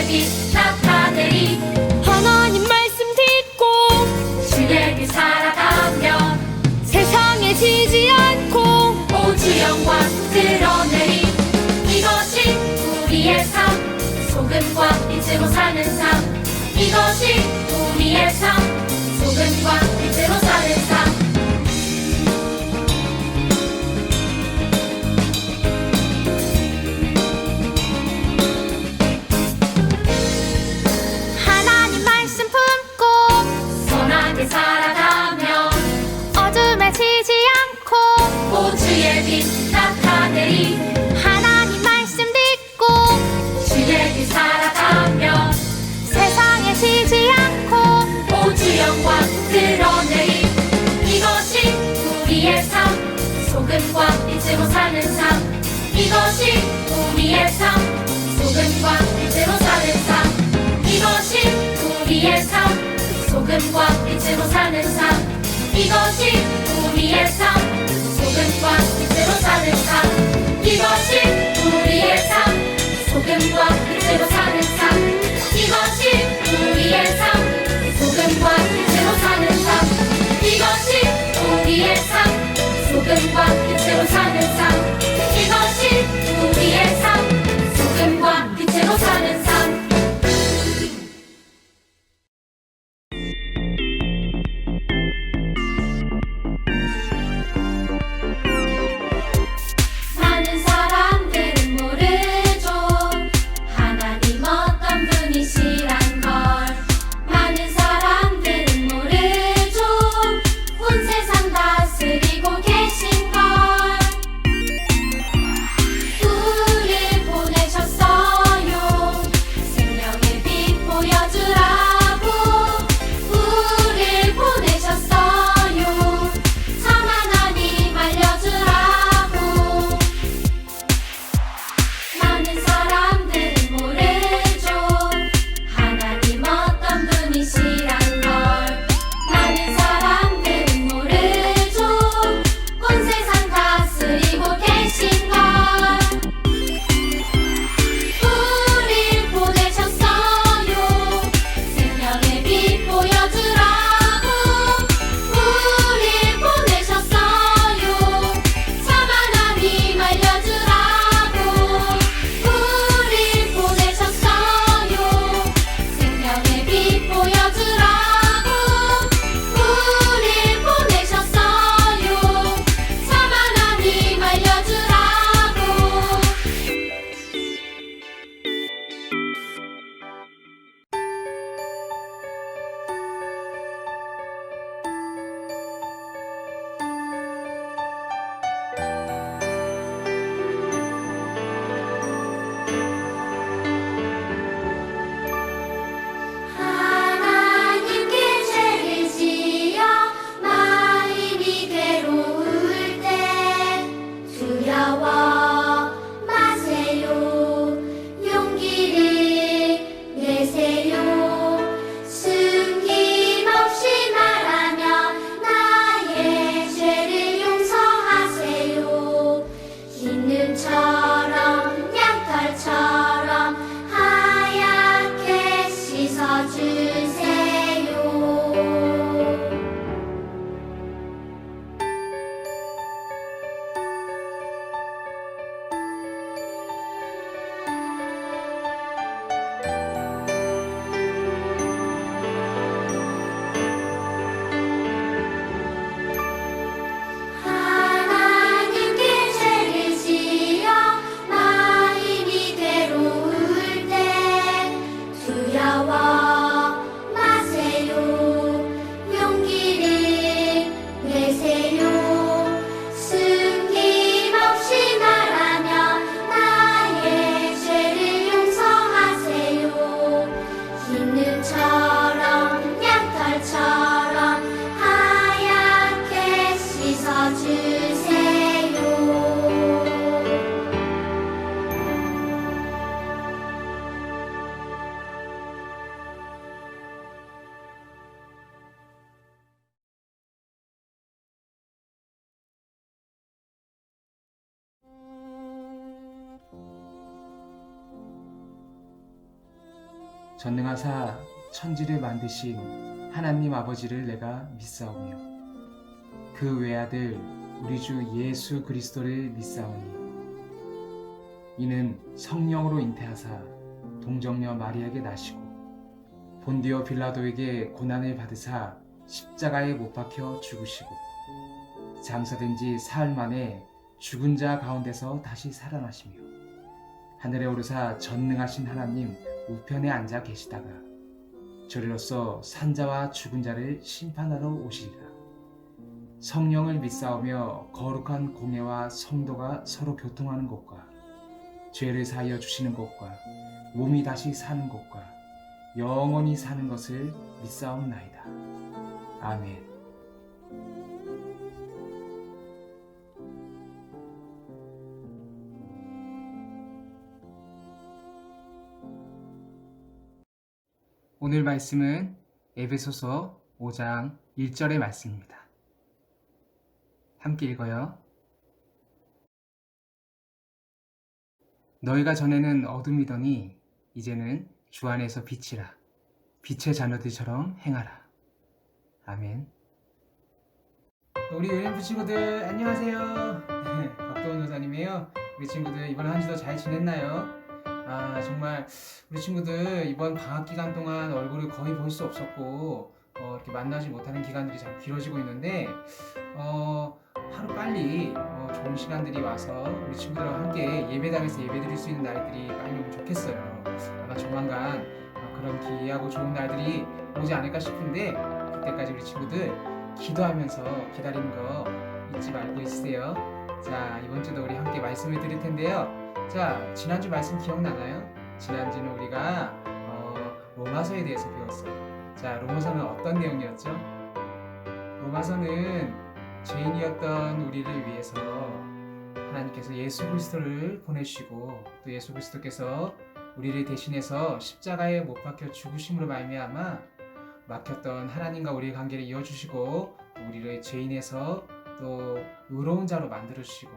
빛 나타내리. 하나님 말씀 듣고 주의 길 살아가며 세상에 지지 않고 오주 영광 드러내리. 이것이 우리의 삶, 소금과 빛으로 사는 삶. 이것이 우리의 삶, 소금과 빛으로 사는 삶. 하나님 말씀 품고 선하게 살아가며 어둠에 지지 않고 오주의 빛 나타내리. 하나님 말씀 듣고 주의 길 살아가며 세상에 지지 않고 오주 영광 드러내리. 이것이 우리의 삶, 소금과 빛으로 사는 삶. 이것이 우리의 삶, 소금과 빛으로 사는 삶. 이것이 우리의 삶, 소금과 빛으로 사는 삶. 이것이 우리의 삶, 소금과 빛으로 사는 삶. 이것이 우리의 삶, 소금과 빛으로 사는 삶. 이것이 우리의 삶, 소금과 빛으로 사는 삶. 이것이 우리의 삶, 소금과 빛으로 사는 삶. 이것이 우리의 삶, 소금과 빛으로 사는 삶. 많은 사람들은 모르죠, 하나님 어떤 분이시란 걸. 많은 사람들은 모르죠, 온 세상 다스리고 계신 걸. 전능하사 천지를 만드신 하나님 아버지를 내가 믿사오며 그 외아들 우리 주 예수 그리스도를 믿사오니 이는 성령으로 잉태하사 동정녀 마리아에게 나시고 본디오 빌라도에게 고난을 받으사 십자가에 못 박혀 죽으시고 장사된 지 사흘 만에 죽은 자 가운데서 다시 살아나시며 하늘에 오르사 전능하신 하나님 우편에 앉아 계시다가 저리로서 산자와 죽은 자를 심판하러 오시리라. 성령을 믿사오며 거룩한 공예와 성도가 서로 교통하는 것과 죄를 사하여 주시는 것과 몸이 다시 사는 것과 영원히 사는 것을 믿사옵나이다. 아멘. 오늘 말씀은 에베소서 5장 1절의 말씀입니다. 함께 읽어요. 너희가 전에는 어둠이더니 이제는 주 안에서 빛이라. 빛의 자녀들처럼 행하라. 아멘. 우리 은행부 친구들 안녕하세요. 박도원 여사님이에요. 우리 친구들 이번 한 주도 잘 지냈나요? 정말 우리 친구들 이번 방학 기간 동안 얼굴을 거의 볼 수 없었고 이렇게 만나지 못하는 기간들이 참 길어지고 있는데 하루 빨리 좋은 시간들이 와서 우리 친구들과 함께 예배당에서 예배드릴 수 있는 날들이 빨리 오면 좋겠어요. 아마 조만간 그런 귀하고 좋은 날들이 오지 않을까 싶은데 그때까지 우리 친구들 기도하면서 기다리는 거 잊지 말고 있으세요. 자, 이번 주도 우리 함께 말씀을 드릴 텐데요. 자, 지난주 말씀 기억나나요? 지난주는 우리가 로마서에 대해서 배웠어요. 자, 로마서는 어떤 내용이었죠? 로마서는 죄인이었던 우리를 위해서 하나님께서 예수 그리스도를 보내시고 또 예수 그리스도께서 우리를 대신해서 십자가에 못 박혀 죽으심으로 말미암아 막혔던 하나님과 우리의 관계를 이어주시고 또 우리를 죄인에서 또 의로운 자로 만들어주시고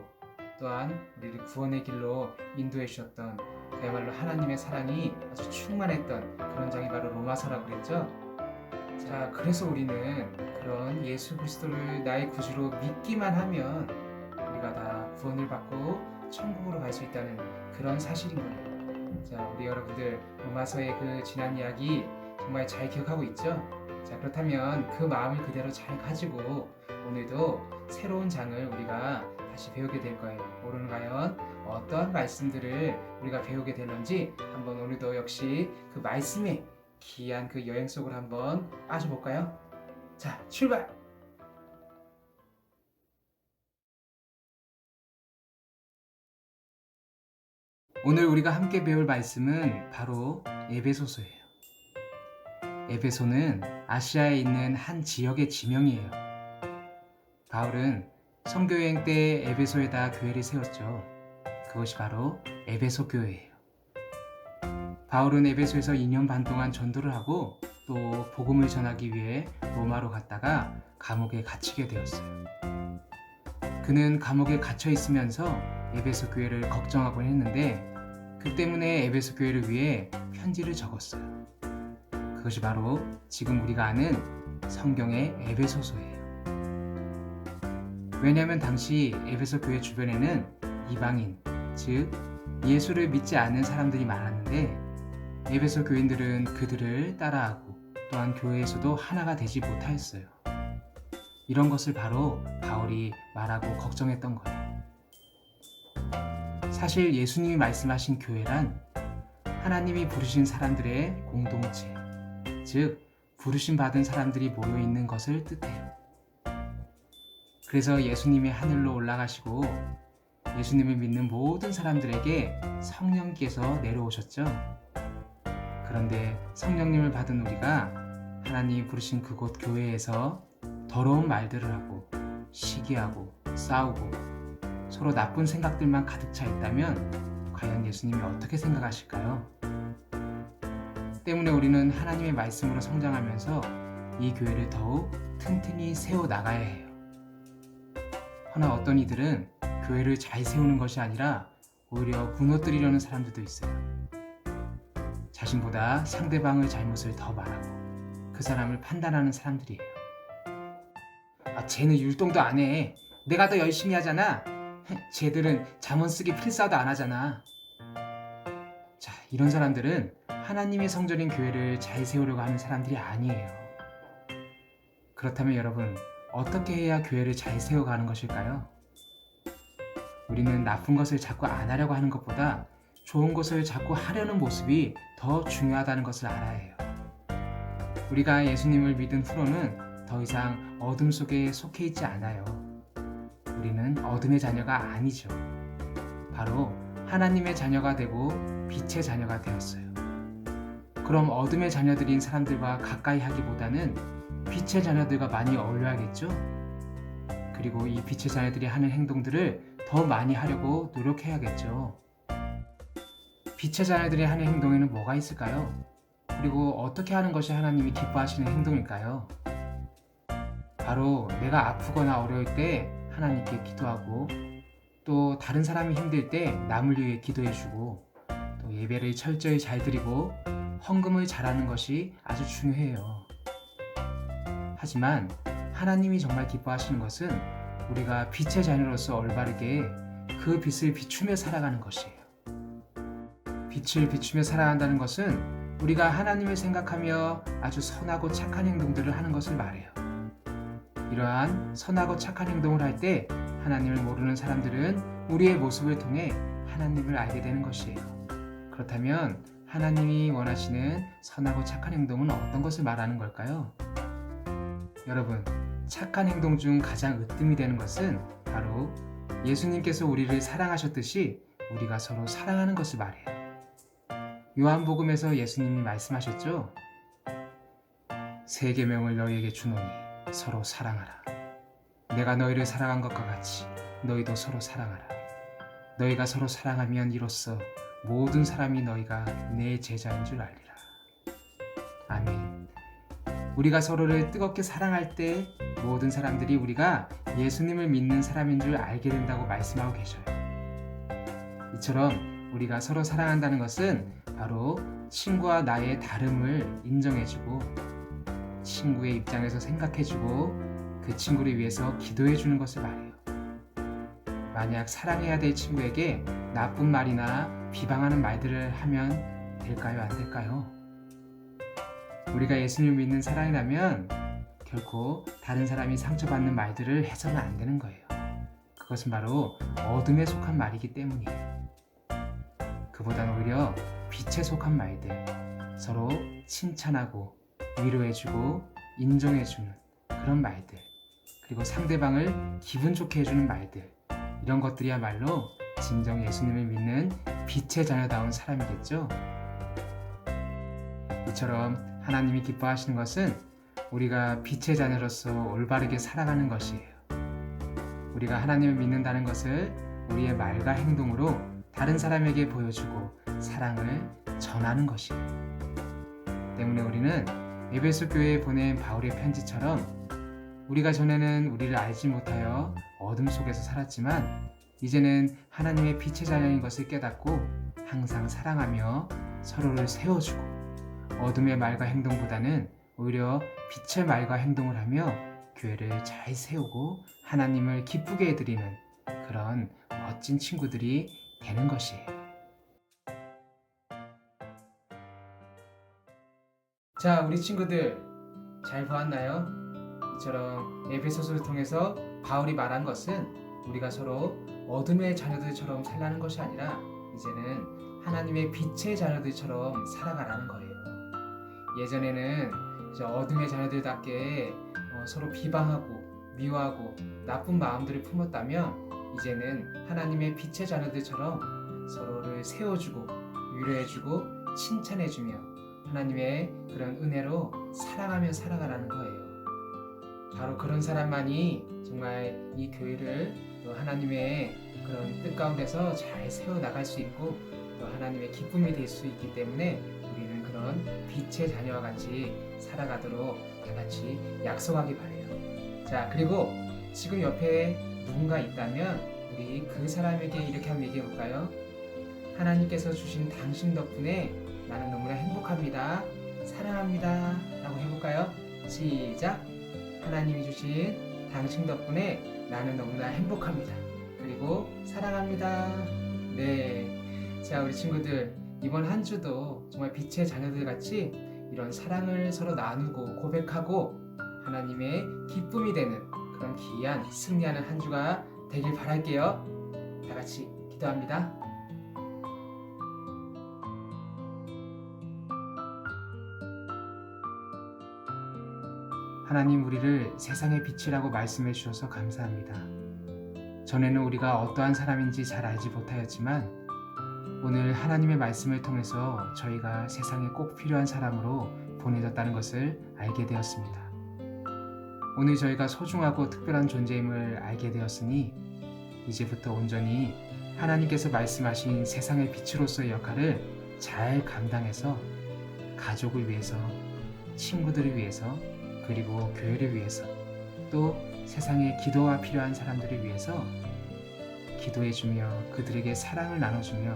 또한 우리를 구원의 길로 인도해 주셨던 그야말로 하나님의 사랑이 아주 충만했던 그런 장이 바로 로마서라고 그랬죠. 자, 그래서 우리는 그런 예수 그리스도를 나의 구주로 믿기만 하면 우리가 다 구원을 받고 천국으로 갈 수 있다는 그런 사실인 거예요. 자, 우리 여러분들 로마서의 그 지난 이야기 정말 잘 기억하고 있죠? 자, 그렇다면 그 마음을 그대로 잘 가지고 오늘도 새로운 장을 우리가 다시 배우게 될 거예요. 오늘은 과연 어떠한 말씀들을 우리가 배우게 될런지 한번 오늘도 역시 그 말씀에 귀한 그 여행 속으로 한번 빠져볼까요? 자, 출발! 오늘 우리가 함께 배울 말씀은 바로 에베소서예요. 에베소는 아시아에 있는 한 지역의 지명이에요. 바울은 선교여행 때 에베소에다 교회를 세웠죠. 그것이 바로 에베소 교회예요. 바울은 에베소에서 2년 반 동안 전도를 하고 또 복음을 전하기 위해 로마로 갔다가 감옥에 갇히게 되었어요. 그는 감옥에 갇혀 있으면서 에베소 교회를 걱정하곤 했는데 그 때문에 에베소 교회를 위해 편지를 적었어요. 그것이 바로 지금 우리가 아는 성경의 에베소서예요. 왜냐하면 당시 에베소 교회 주변에는 이방인, 즉 예수를 믿지 않는 사람들이 많았는데 에베소 교인들은 그들을 따라하고 또한 교회에서도 하나가 되지 못하였어요. 이런 것을 바로 바울이 말하고 걱정했던 거예요. 사실 예수님이 말씀하신 교회란 하나님이 부르신 사람들의 공동체, 즉 부르심 받은 사람들이 모여있는 것을 뜻해요. 그래서 예수님이 하늘로 올라가시고 예수님을 믿는 모든 사람들에게 성령께서 내려오셨죠. 그런데 성령님을 받은 우리가 하나님이 부르신 그곳 교회에서 더러운 말들을 하고 시기하고 싸우고 서로 나쁜 생각들만 가득 차 있다면 과연 예수님이 어떻게 생각하실까요? 때문에 우리는 하나님의 말씀으로 성장하면서 이 교회를 더욱 튼튼히 세워 나가야 해요. 허나 어떤 이들은 교회를 잘 세우는 것이 아니라 오히려 무너뜨리려는 사람들도 있어요. 자신보다 상대방의 잘못을 더 말하고 그 사람을 판단하는 사람들이에요. 쟤는 율동도 안 해. 내가 더 열심히 하잖아. 쟤들은 잠언 쓰기 필사도 안 하잖아. 자, 이런 사람들은 하나님의 성전인 교회를 잘 세우려고 하는 사람들이 아니에요. 그렇다면 여러분, 어떻게 해야 교회를 잘 세워가는 것일까요? 우리는 나쁜 것을 자꾸 안 하려고 하는 것보다 좋은 것을 자꾸 하려는 모습이 더 중요하다는 것을 알아야 해요. 우리가 예수님을 믿은 후로는 더 이상 어둠 속에 속해 있지 않아요. 우리는 어둠의 자녀가 아니죠. 바로 하나님의 자녀가 되고 빛의 자녀가 되었어요. 그럼 어둠의 자녀들인 사람들과 가까이 하기보다는 빛의 자녀들과 많이 어울려야겠죠? 그리고 이 빛의 자녀들이 하는 행동들을 더 많이 하려고 노력해야겠죠. 빛의 자녀들이 하는 행동에는 뭐가 있을까요? 그리고 어떻게 하는 것이 하나님이 기뻐하시는 행동일까요? 바로 내가 아프거나 어려울 때 하나님께 기도하고, 또 다른 사람이 힘들 때 남을 위해 기도해주고, 또 예배를 철저히 잘 드리고 헌금을 잘하는 것이 아주 중요해요. 하지만 하나님이 정말 기뻐하시는 것은 우리가 빛의 자녀로서 올바르게 그 빛을 비추며 살아가는 것이에요. 빛을 비추며 살아간다는 것은 우리가 하나님을 생각하며 아주 선하고 착한 행동들을 하는 것을 말해요. 이러한 선하고 착한 행동을 할 때 하나님을 모르는 사람들은 우리의 모습을 통해 하나님을 알게 되는 것이에요. 그렇다면 하나님이 원하시는 선하고 착한 행동은 어떤 것을 말하는 걸까요? 여러분, 착한 행동 중 가장 으뜸이 되는 것은 바로 예수님께서 우리를 사랑하셨듯이 우리가 서로 사랑하는 것을 말해요. 요한복음에서 예수님이 말씀하셨죠? 새 계명을 너희에게 주노니 서로 사랑하라. 내가 너희를 사랑한 것과 같이 너희도 서로 사랑하라. 너희가 서로 사랑하면 이로써 모든 사람이 너희가 내 제자인 줄 알리라. 아멘. 우리가 서로를 뜨겁게 사랑할 때 모든 사람들이 우리가 예수님을 믿는 사람인 줄 알게 된다고 말씀하고 계셔요. 이처럼 우리가 서로 사랑한다는 것은 바로 친구와 나의 다름을 인정해주고, 친구의 입장에서 생각해주고, 그 친구를 위해서 기도해주는 것을 말해요. 만약 사랑해야 될 친구에게 나쁜 말이나 비방하는 말들을 하면 될까요? 안 될까요? 우리가 예수님을 믿는 사람이라면 결코 다른 사람이 상처받는 말들을 해서는 안 되는 거예요. 그것은 바로 어둠에 속한 말이기 때문이에요. 그보다는 오히려 빛에 속한 말들, 서로 칭찬하고 위로해주고 인정해주는 그런 말들, 그리고 상대방을 기분 좋게 해주는 말들, 이런 것들이야말로 진정 예수님을 믿는 빛의 자녀다운 사람이겠죠? 이처럼 하나님이 기뻐하시는 것은 우리가 빛의 자녀로서 올바르게 살아가는 것이에요. 우리가 하나님을 믿는다는 것을 우리의 말과 행동으로 다른 사람에게 보여주고 사랑을 전하는 것이에요. 때문에 우리는 에베소 교회에 보낸 바울의 편지처럼 우리가 전에는 우리를 알지 못하여 어둠 속에서 살았지만 이제는 하나님의 빛의 자녀인 것을 깨닫고 항상 사랑하며 서로를 세워주고, 어둠의 말과 행동보다는 오히려 빛의 말과 행동을 하며 교회를 잘 세우고 하나님을 기쁘게 해드리는 그런 멋진 친구들이 되는 것이에요. 자, 우리 친구들 잘 보았나요? 이처럼 에베소서를 통해서 바울이 말한 것은 우리가 서로 어둠의 자녀들처럼 살라는 것이 아니라 이제는 하나님의 빛의 자녀들처럼 살아가라는 거예요. 예전에는 이제 어둠의 자녀들답게 서로 비방하고 미워하고 나쁜 마음들을 품었다면 이제는 하나님의 빛의 자녀들처럼 서로를 세워주고 위로해주고 칭찬해주며 하나님의 그런 은혜로 사랑하며 살아가라는 거예요. 바로 그런 사람만이 정말 이 교회를 또 하나님의 그런 뜻 가운데서 잘 세워나갈 수 있고 또 하나님의 기쁨이 될 수 있기 때문에 우리는 그런 빛의 자녀와 같이 살아가도록 다 같이 약속하기 바래요. 자, 그리고 지금 옆에 누군가 있다면 우리 그 사람에게 이렇게 한번 얘기해 볼까요? 하나님께서 주신 당신 덕분에 나는 너무나 행복합니다. 사랑합니다. 라고 해볼까요? 시작! 하나님이 주신 당신 덕분에 나는 너무나 행복합니다. 그리고 사랑합니다. 네. 자, 우리 친구들, 이번 한 주도 정말 빛의 자녀들 같이 이런 사랑을 서로 나누고 고백하고 하나님의 기쁨이 되는 그런 귀한 승리하는 한 주가 되길 바랄게요. 다 같이 기도합니다. 하나님, 우리를 세상의 빛이라고 말씀해 주셔서 감사합니다. 전에는 우리가 어떠한 사람인지 잘 알지 못하였지만 오늘 하나님의 말씀을 통해서 저희가 세상에 꼭 필요한 사람으로 보내졌다는 것을 알게 되었습니다. 오늘 저희가 소중하고 특별한 존재임을 알게 되었으니 이제부터 온전히 하나님께서 말씀하신 세상의 빛으로서의 역할을 잘 감당해서 가족을 위해서, 친구들을 위해서, 그리고 교회를 위해서, 또 세상에 기도가 필요한 사람들을 위해서 기도해주며 그들에게 사랑을 나눠주며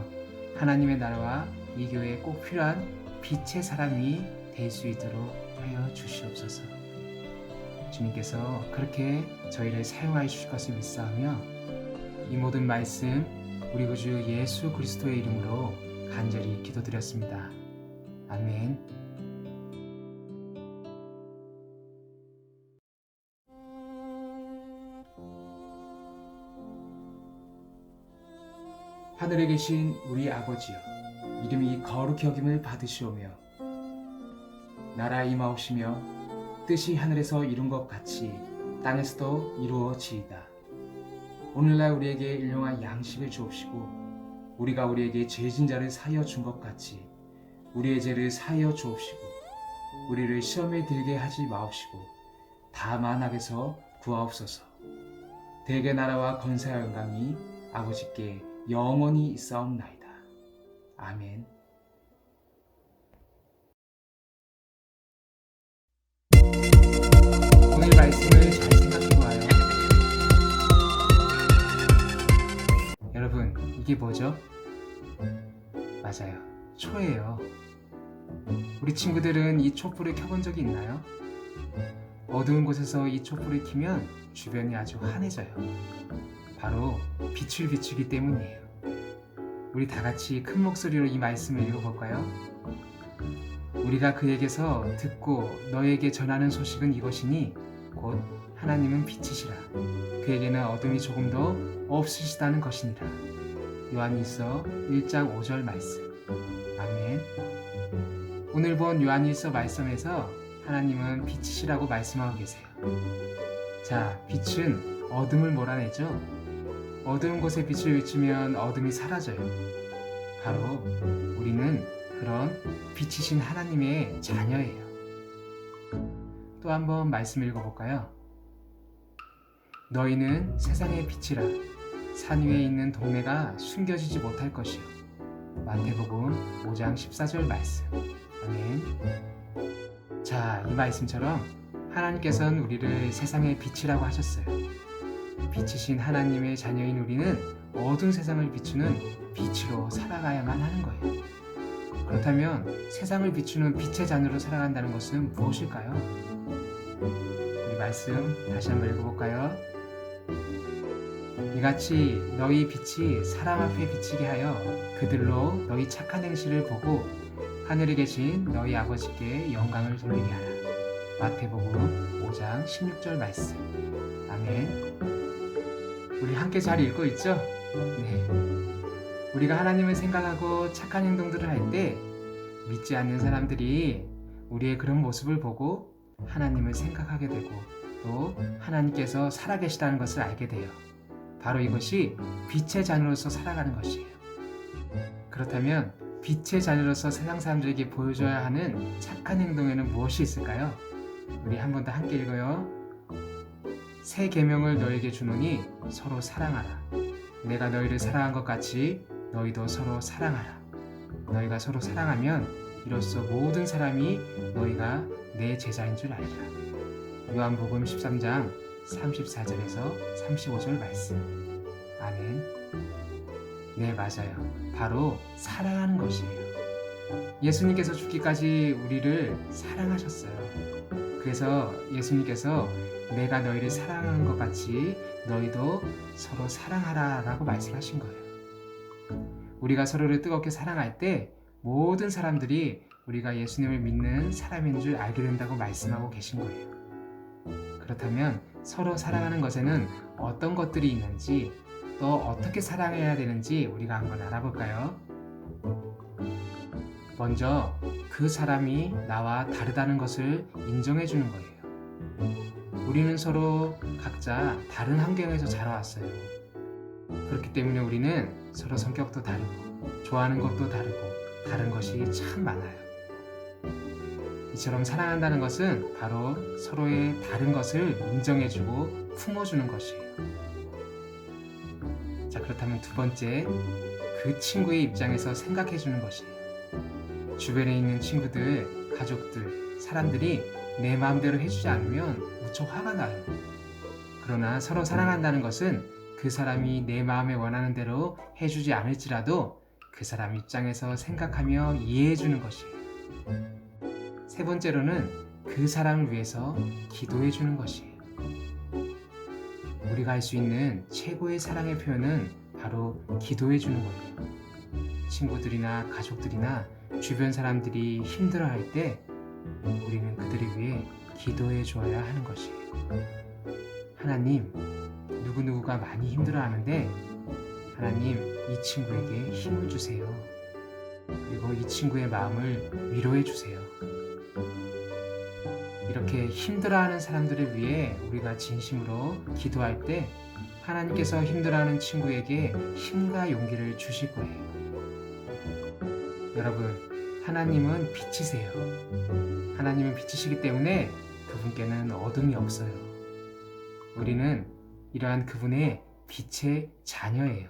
하나님의 나라와 이 교회에 꼭 필요한 빛의 사람이 될 수 있도록 하여 주시옵소서. 주님께서 그렇게 저희를 사용하여 주실 것을 믿사오며 이 모든 말씀 우리 구주 예수 그리스도의 이름으로 간절히 기도드렸습니다. 아멘. 하늘에 계신 우리 아버지여, 이름이 거룩히 여김을 받으시오며 나라 임하옵시며 뜻이 하늘에서 이룬 것 같이 땅에서도 이루어지이다. 오늘날 우리에게 일용할 양식을 주옵시고 우리가 우리에게 죄진 자를 사하여 준 것 같이 우리의 죄를 사하여 주옵시고 우리를 시험에 들게 하지 마옵시고 다만 악에서 구하옵소서. 대개 나라와 권세와 영광이 아버지께 영원히 있사옵나이다. 아멘. 오늘 말씀을 잘 생각해봐요. 여러분, 이게 뭐죠? 맞아요. 초예요. 우리 친구들은 이 촛불을 켜본 적이 있나요? 어두운 곳에서 이 촛불을 켜면 주변이 아주 환해져요. 바로 빛을 비추기 때문이에요. 우리 다 같이 큰 목소리로 이 말씀을 읽어볼까요? 우리가 그에게서 듣고 너에게 전하는 소식은 이것이니 곧 하나님은 빛이시라. 그에게는 어둠이 조금도 없으시다는 것이니라. 요한일서 1장 5절 말씀. 아멘. 오늘 본 요한일서 말씀에서 하나님은 빛이시라고 말씀하고 계세요. 자, 빛은 어둠을 몰아내죠. 어두운 곳에 빛을 비추면 어둠이 사라져요. 바로 우리는 그런 빛이신 하나님의 자녀예요. 또 한번 말씀 읽어볼까요? 너희는 세상의 빛이라. 산 위에 있는 동네가 숨겨지지 못할 것이요. 마태복음 5장 14절 말씀. 아멘. 자, 이 말씀처럼 하나님께서는 우리를 세상의 빛이라고 하셨어요. 빛이신 하나님의 자녀인 우리는 어두운 세상을 비추는 빛으로 살아가야만 하는 거예요. 그렇다면 세상을 비추는 빛의 자녀로 살아간다는 것은 무엇일까요? 우리 말씀 다시 한번 읽어볼까요? 이같이 너희 빛이 사람 앞에 비치게 하여 그들로 너희 착한 행실을 보고 하늘에 계신 너희 아버지께 영광을 돌리게 하라. 마태복음 5장 16절 말씀. 아멘. 우리 함께 잘 읽고 있죠? 네. 우리가 하나님을 생각하고 착한 행동들을 할 때 믿지 않는 사람들이 우리의 그런 모습을 보고 하나님을 생각하게 되고 또 하나님께서 살아계시다는 것을 알게 돼요. 바로 이것이 빛의 자녀로서 살아가는 것이에요. 그렇다면 빛의 자녀로서 세상 사람들에게 보여줘야 하는 착한 행동에는 무엇이 있을까요? 우리 한 번 더 함께 읽어요. 새 계명을 너에게 주노니 서로 사랑하라. 내가 너희를 사랑한 것 같이 너희도 서로 사랑하라. 너희가 서로 사랑하면 이로써 모든 사람이 너희가 내 제자인 줄 알리라. 요한복음 13장 34절에서 35절 말씀. 아멘. 네, 맞아요. 바로 사랑하는 것이에요. 예수님께서 죽기까지 우리를 사랑하셨어요. 그래서 예수님께서 내가 너희를 사랑하는 것 같이 너희도 서로 사랑하라 라고 말씀하신 거예요. 우리가 서로를 뜨겁게 사랑할 때 모든 사람들이 우리가 예수님을 믿는 사람인 줄 알게 된다고 말씀하고 계신 거예요. 그렇다면 서로 사랑하는 것에는 어떤 것들이 있는지 또 어떻게 사랑해야 되는지 우리가 한번 알아볼까요? 먼저 그 사람이 나와 다르다는 것을 인정해 주는 거예요. 우리는 서로 각자 다른 환경에서 자라왔어요. 그렇기 때문에 우리는 서로 성격도 다르고 좋아하는 것도 다르고 다른 것이 참 많아요. 이처럼 사랑한다는 것은 바로 서로의 다른 것을 인정해주고 품어주는 것이에요. 자, 그렇다면 두 번째, 그 친구의 입장에서 생각해주는 것이에요. 주변에 있는 친구들, 가족들, 사람들이 내 마음대로 해주지 않으면 무척 화가 나요. 그러나 서로 사랑한다는 것은 그 사람이 내 마음에 원하는 대로 해주지 않을지라도 그 사람 입장에서 생각하며 이해해주는 것이에요. 세 번째로는 그 사람을 위해서 기도해주는 것이에요. 우리가 할 수 있는 최고의 사랑의 표현은 바로 기도해주는 거예요. 친구들이나 가족들이나 주변 사람들이 힘들어할 때 우리는 그들을 위해 기도해 주어야 하는 것이에요. 하나님, 누구누구가 많이 힘들어하는데 하나님, 이 친구에게 힘을 주세요. 그리고 이 친구의 마음을 위로해 주세요. 이렇게 힘들어하는 사람들을 위해 우리가 진심으로 기도할 때 하나님께서 힘들어하는 친구에게 힘과 용기를 주실 거예요. 여러분, 하나님은 빛이세요. 하나님은 빛이시기 때문에 그분께는 어둠이 없어요. 우리는 이러한 그분의 빛의 자녀예요.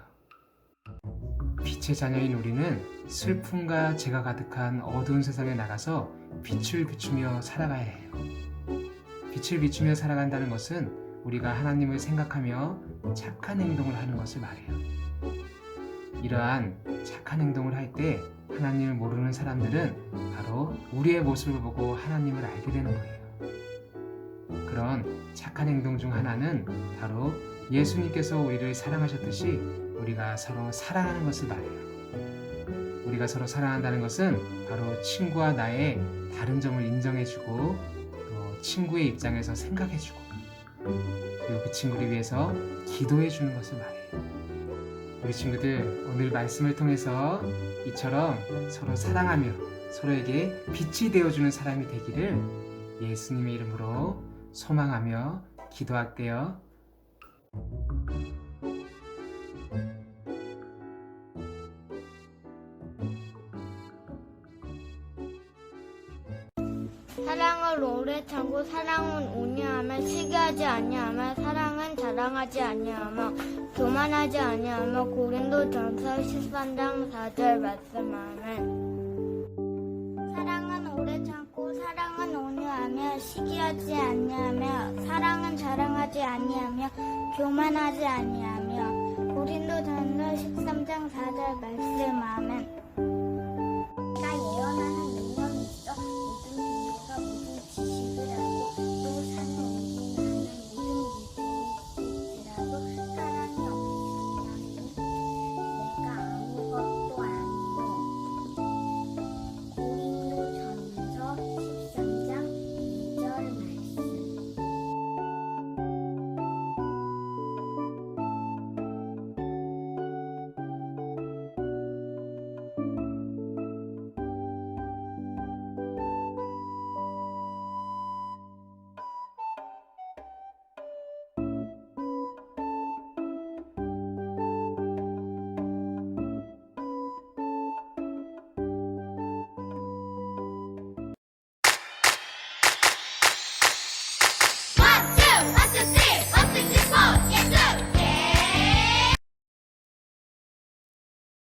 빛의 자녀인 우리는 슬픔과 죄가 가득한 어두운 세상에 나가서 빛을 비추며 살아가야 해요. 빛을 비추며 살아간다는 것은 우리가 하나님을 생각하며 착한 행동을 하는 것을 말해요. 이러한 착한 행동을 할 때 하나님을 모르는 사람들은 바로 우리의 모습을 보고 하나님을 알게 되는 거예요. 그런 착한 행동 중 하나는 바로 예수님께서 우리를 사랑하셨듯이 우리가 서로 사랑하는 것을 말해요. 우리가 서로 사랑한다는 것은 바로 친구와 나의 다른 점을 인정해주고 또 친구의 입장에서 생각해주고 그리고 그 친구를 위해서 기도해주는 것을 말해요. 우리 친구들, 오늘 말씀을 통해서 이처럼 서로 사랑하며 서로에게 빛이 되어주는 사람이 되기를 예수님의 이름으로 소망하며 기도할게요. 사랑을 오래 참고 사랑은 온유하며 시기하지 아니하며 사랑은 자랑하지 아니하며 교만하지 아니하며 고린도전서 13장 4절 말씀하면 사랑은 오래 참고 사랑은 온유하며 시기하지 아니하며 사랑은 자랑하지 아니하며 교만하지 아니하며 고린도전서 13장 4절 말씀하면